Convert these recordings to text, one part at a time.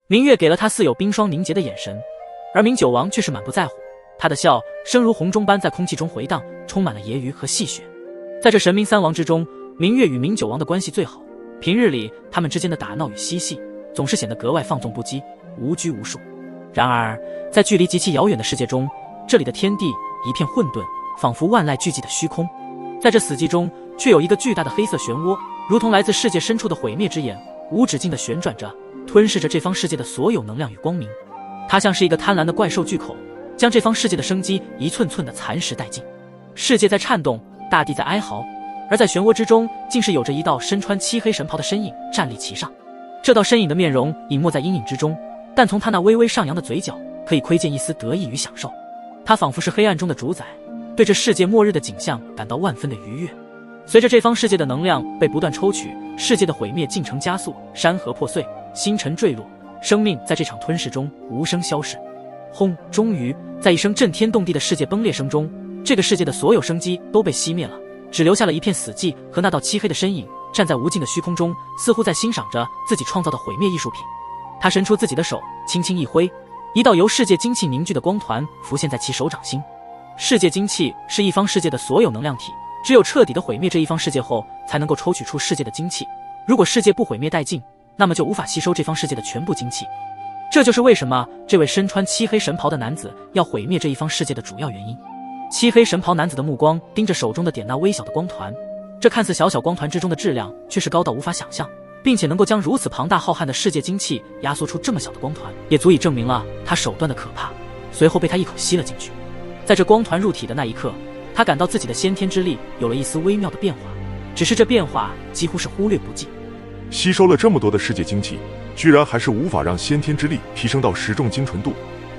明月给了他似有冰霜凝结的眼神，而明九王却是满不在乎。他的笑声如洪钟般在空气中回荡，充满了揶揄和戏谑。在这神明三王之中，明月与明九王的关系最好，平日里他们之间的打闹与嬉戏总是显得格外放纵不羁，无拘无束。然而在距离极其遥远的世界中，这里的天地一片混沌，仿佛万籁俱寂的虚空。在这死寂中，却有一个巨大的黑色漩涡，如同来自世界深处的毁灭之眼，无止境地旋转着，吞噬着这方世界的所有能量与光明。它像是一个贪婪的怪兽巨口，将这方世界的生机一寸寸地蚕食殆尽。世界在颤动，大地在哀嚎，而在漩涡之中，竟是有着一道身穿漆黑神袍的身影站立其上。这道身影的面容隐没在阴影之中，但从他那微微上扬的嘴角，可以窥见一丝得意与享受。他仿佛是黑暗中的主宰，对这世界末日的景象感到万分的愉悦。随着这方世界的能量被不断抽取，世界的毁灭进程加速，山河破碎，星辰坠落，生命在这场吞噬中无声消逝。轰！终于，在一声震天动地的世界崩裂声中，这个世界的所有生机都被熄灭了，只留下了一片死寂和那道漆黑的身影，站在无尽的虚空中，似乎在欣赏着自己创造的毁灭艺术品。他伸出自己的手，轻轻一挥，一道由世界精气凝聚的光团浮现在其手掌心。世界精气是一方世界的所有能量体，只有彻底的毁灭这一方世界后，才能够抽取出世界的精气。如果世界不毁灭殆尽，那么就无法吸收这方世界的全部精气。这就是为什么这位身穿漆黑神袍的男子要毁灭这一方世界的主要原因。漆黑神袍男子的目光盯着手中的点那微小的光团，这看似小小光团之中的质量却是高到无法想象，并且能够将如此庞大浩瀚的世界精气压缩出这么小的光团，也足以证明了他手段的可怕。随后被他一口吸了进去。在这光团入体的那一刻，他感到自己的先天之力有了一丝微妙的变化，只是这变化几乎是忽略不计。吸收了这么多的世界精气，居然还是无法让先天之力提升到10重精纯度。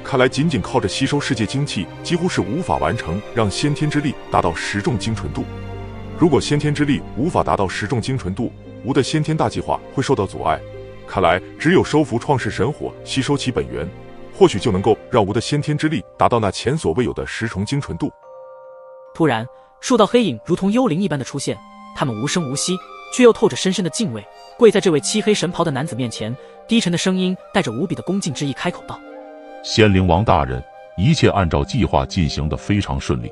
看来仅仅靠着吸收世界精气，几乎是无法完成让先天之力达到10重精纯度。如果先天之力无法达到10重精纯度，吾的先天大计划会受到阻碍。看来只有收服创世神火，吸收其本源，或许就能够让吾的先天之力达到那前所未有的10重精纯度。突然，数道黑影如同幽灵一般的出现，他们无声无息，却又透着深深的敬畏，跪在这位漆黑神袍的男子面前，低沉的声音带着无比的恭敬之意开口道：仙灵王大人，一切按照计划进行得非常顺利。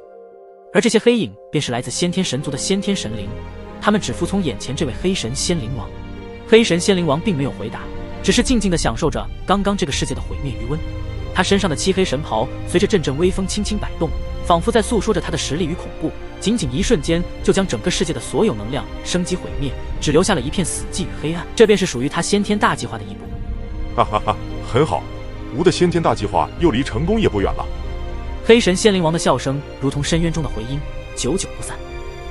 而这些黑影便是来自先天神族的先天神灵，他们只服从眼前这位黑神仙灵王。黑神仙灵王并没有回答，只是静静地享受着刚刚这个世界的毁灭余温。他身上的漆黑神袍随着阵阵微风轻轻摆动，仿佛在诉说着他的实力与恐怖，仅仅一瞬间就将整个世界的所有能量生机毁灭，只留下了一片死寂与黑暗。这便是属于他先天大计划的一步。哈哈哈，很好，吾的先天大计划又离成功也不远了。黑神仙灵王的笑声如同深渊中的回音，久久不散。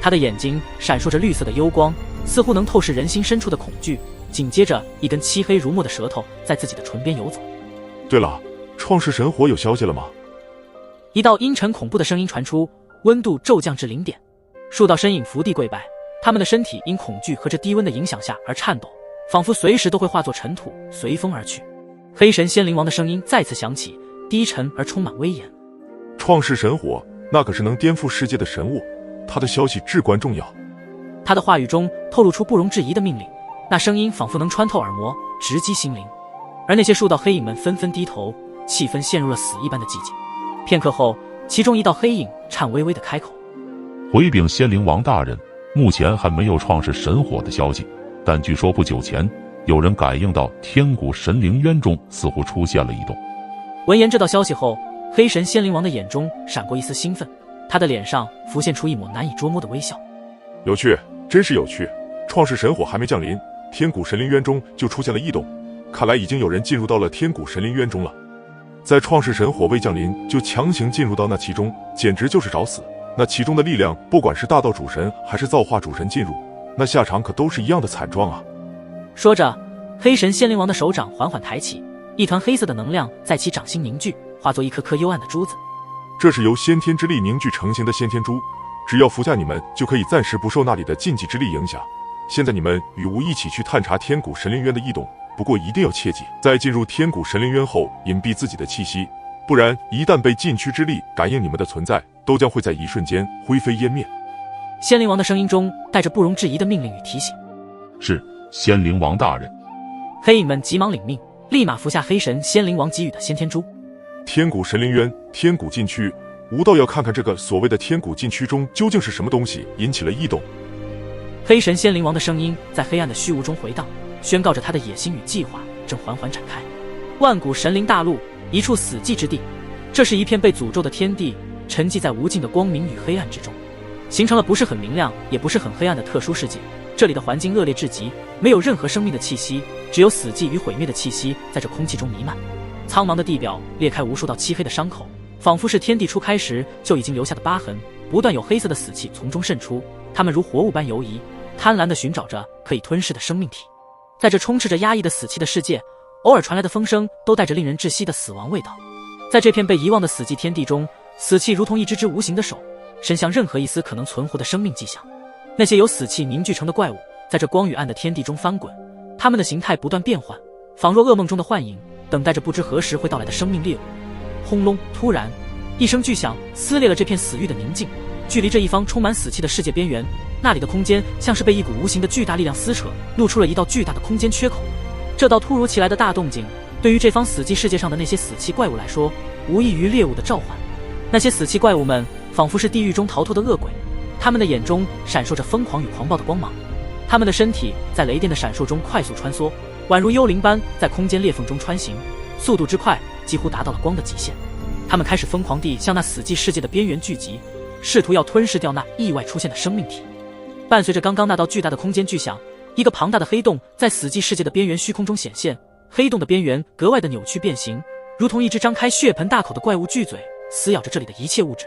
他的眼睛闪烁着绿色的幽光，似乎能透视人心深处的恐惧。紧接着，一根漆黑如墨的舌头在自己的唇边游走。对了，创世神火有消息了吗？一道阴沉恐怖的声音传出，温度骤降至0点。数道身影伏地跪拜，他们的身体因恐惧和这低温的影响下而颤抖，仿佛随时都会化作尘土，随风而去。黑神仙灵王的声音再次响起，低沉而充满威严。创世神火，那可是能颠覆世界的神物，他的消息至关重要。他的话语中透露出不容置疑的命令，那声音仿佛能穿透耳膜，直击心灵。而那些数道黑影们纷纷低头，气氛陷入了死一般的寂静。片刻后，其中一道黑影颤巍巍地开口：回禀仙灵王大人，目前还没有创世神火的消息，但据说不久前有人感应到天谷神灵渊中似乎出现了异动。闻言这道消息后，黑神仙灵王的眼中闪过一丝兴奋，他的脸上浮现出一抹难以捉摸的微笑。有趣，真是有趣。创世神火还没降临，天谷神灵渊中就出现了异动，看来已经有人进入到了天谷神灵渊中了。在创世神火未降临就强行进入到那其中，简直就是找死。那其中的力量，不管是大道主神还是造化主神进入，那下场可都是一样的惨状啊。说着，黑神仙灵王的手掌缓缓抬起，一团黑色的能量在其掌心凝聚，化作一颗颗幽暗的珠子。这是由先天之力凝聚成型的先天珠，只要服下你们，就可以暂时不受那里的禁忌之力影响。现在你们与吾一起去探查天谷神灵渊的异动，不过一定要切记，在进入天谷神灵渊后隐蔽自己的气息，不然一旦被禁区之力感应你们的存在，都将会在一瞬间灰飞烟灭。仙灵王的声音中带着不容置疑的命令与提醒。是，仙灵王大人。黑影们急忙领命，立马服下黑神仙灵王给予的先天珠。天谷神灵渊，天谷禁区，吾倒要看看这个所谓的天谷禁区中究竟是什么东西，引起了异动。黑神仙灵王的声音在黑暗的虚无中回荡，宣告着他的野心与计划正缓缓展开。万古神灵大陆，一处死寂之地，这是一片被诅咒的天地，沉寂在无尽的光明与黑暗之中，形成了不是很明亮也不是很黑暗的特殊世界。这里的环境恶劣至极，没有任何生命的气息，只有死寂与毁灭的气息在这空气中弥漫。苍茫的地表裂开无数道漆黑的伤口，仿佛是天地初开时就已经留下的疤痕，不断有黑色的死气从中渗出，它们如活物般游移，贪婪地寻找着可以吞噬的生命体。在这充斥着压抑的死气的世界，偶尔传来的风声都带着令人窒息的死亡味道。在这片被遗忘的死寂天地中，死气如同一只无形的手，伸向任何一丝可能存活的生命迹象。那些由死气凝聚成的怪物在这光与暗的天地中翻滚，它们的形态不断变换，仿若噩梦中的幻影，等待着不知何时会到来的生命猎物。轰隆！突然一声巨响撕裂了这片死域的宁静。距离这一方充满死气的世界边缘，那里的空间像是被一股无形的巨大力量撕扯，露出了一道巨大的空间缺口。这道突如其来的大动静对于这方死寂世界上的那些死气怪物来说，无异于猎物的召唤。那些死气怪物们仿佛是地狱中逃脱的恶鬼，他们的眼中闪烁着疯狂与狂暴的光芒，他们的身体在雷电的闪烁中快速穿梭，宛如幽灵般在空间裂缝中穿行，速度之快几乎达到了光的极限。他们开始疯狂地向那死寂世界的边缘聚集，试图要吞噬掉那意外出现的生命体。伴随着刚刚那道巨大的空间巨响，一个庞大的黑洞在死寂世界的边缘虚空中显现，黑洞的边缘格外的扭曲变形，如同一只张开血盆大口的怪物巨嘴，撕咬着这里的一切物质。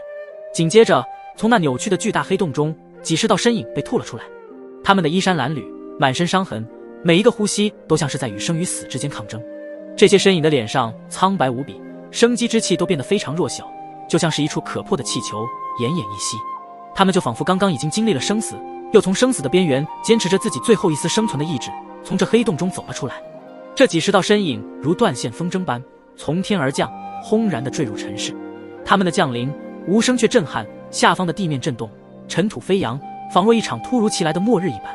紧接着，从那扭曲的巨大黑洞中，几十道身影被吐了出来，他们的衣衫褴褛，满身伤痕，每一个呼吸都像是在与生与死之间抗争。这些身影的脸上苍白无比，生机之气都变得非常弱小，就像是一处可破的气球，奄奄一息。他们就仿佛刚刚已经经历了生死，又从生死的边缘坚持着自己最后一丝生存的意志，从这黑洞中走了出来。这几十道身影如断线风筝般从天而降，轰然地坠入尘世。他们的降临无声却震撼，下方的地面震动，尘土飞扬，仿若一场突如其来的末日一般。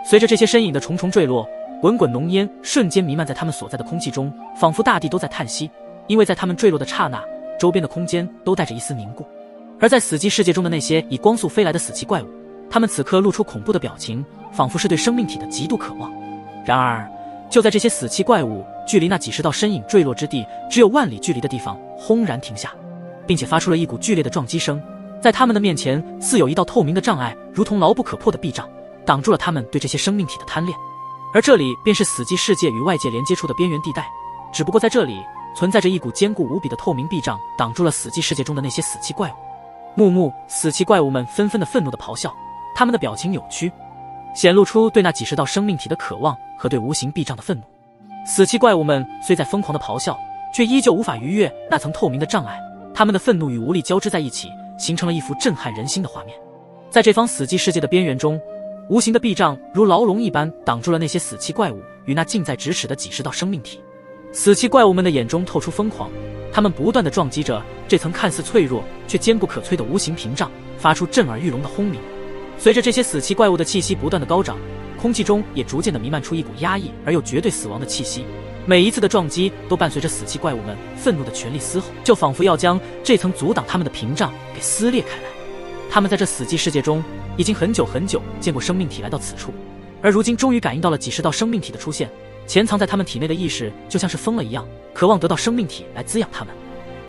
随着这些身影的重重坠落，滚滚浓烟瞬间弥漫在他们所在的空气中，仿佛大地都在叹息，因为在他们坠落的刹那，周边的空间都带着一丝凝固。而在死寂世界中的那些以光速飞来的死气怪物，他们此刻露出恐怖的表情，仿佛是对生命体的极度渴望。然而就在这些死气怪物距离那几十道身影坠落之地只有万里距离的地方轰然停下，并且发出了一股剧烈的撞击声。在他们的面前似有一道透明的障碍，如同牢不可破的壁障，挡住了他们对这些生命体的贪恋。而这里便是死寂世界与外界连接处的边缘地带，只不过在这里存在着一股坚固无比的透明壁障，挡住了死寂世界中的那些死气怪物。死气怪物们纷纷的愤怒的咆哮，他们的表情扭曲，显露出对那几十道生命体的渴望和对无形壁障的愤怒。死气怪物们虽在疯狂的咆哮，却依旧无法逾越那层透明的障碍，他们的愤怒与无力交织在一起，形成了一幅震撼人心的画面。在这方死寂世界的边缘中，无形的壁障如牢笼一般挡住了那些死气怪物与那近在咫尺的几十道生命体。死气怪物们的眼中透出疯狂，他们不断地撞击着这层看似脆弱却坚不可摧的无形屏障，发出震耳欲聋的轰鸣。随着这些死气怪物的气息不断的高涨，空气中也逐渐的弥漫出一股压抑而又绝对死亡的气息。每一次的撞击都伴随着死气怪物们愤怒的全力嘶吼，就仿佛要将这层阻挡他们的屏障给撕裂开来。他们在这死寂世界中已经很久见过生命体来到此处，而如今终于感应到了几十道生命体的出现，潜藏在他们体内的意识就像是疯了一样，渴望得到生命体来滋养他们。